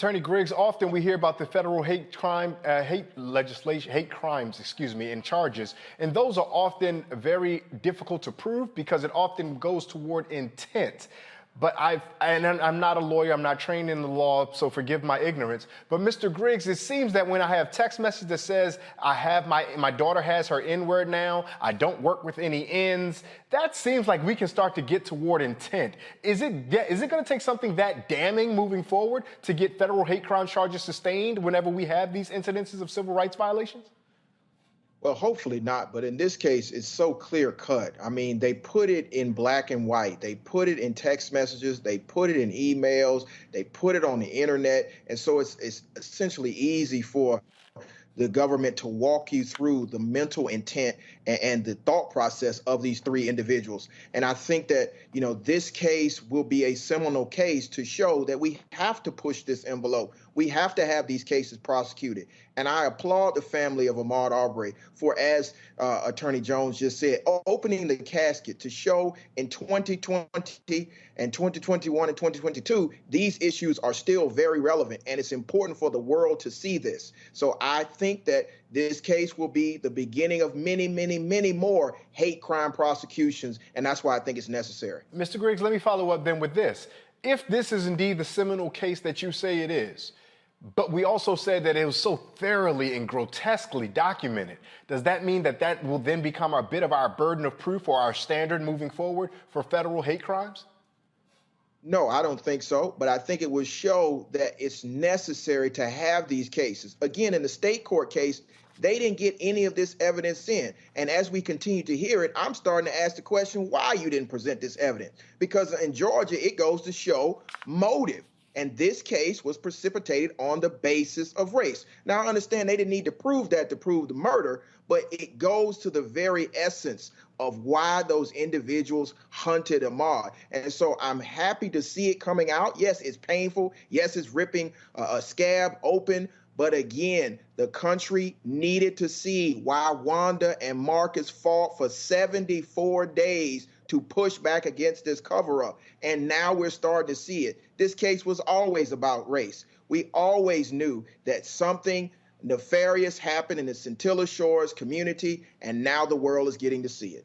Attorney Griggs, often we hear about the federal hate legislation, hate crimes, excuse me, and charges, and those are often very difficult to prove because it often goes toward intent. But I'm not a lawyer, I'm not trained in the law, so forgive my ignorance. But Mr. Griggs, it seems that when I have text message that says I have my daughter has her N-word now, I don't work with any N's, that seems like we can start to get toward intent. Is it going to take something that damning moving forward to get federal hate crime charges sustained whenever we have these incidences of civil rights violations? Well, hopefully not, but in this case, it's so clear cut. I mean, they put it in black and white. They put it in text messages. They put it in emails. They put it on the internet. And so it's essentially easy for the government to walk you through the mental intent and the thought process of these three individuals. And I think that, this case will be a seminal case to show that we have to push this envelope. We have to have these cases prosecuted. And I applaud the family of Ahmaud Arbery for, as Attorney Jones just said, opening the casket to show in 2020 and 2021 and 2022, these issues are still very relevant. And it's important for the world to see this. So I think that this case will be the beginning of many, many, many more hate crime prosecutions. And that's why I think it's necessary. Mr. Griggs, let me follow up then with this. If this is indeed the seminal case that you say it is, but we also said that it was so thoroughly and grotesquely documented, does that mean that that will then become a bit of our burden of proof or our standard moving forward for federal hate crimes? No, I don't think so, but I think it will show that it's necessary to have these cases. Again, in the state court case, they didn't get any of this evidence in. And as we continue to hear it, I'm starting to ask the question why you didn't present this evidence. Because in Georgia, it goes to show motive. And this case was precipitated on the basis of race. Now, I understand they didn't need to prove that to prove the murder, but it goes to the very essence of why those individuals hunted Ahmaud. And so I'm happy to see it coming out. Yes, it's painful. Yes, it's ripping a scab open. But again, the country needed to see why Wanda and Marcus fought for 74 days to push back against this cover-up. And now we're starting to see it. This case was always about race. We always knew that something nefarious happened in the Scintilla Shores community, and now the world is getting to see it.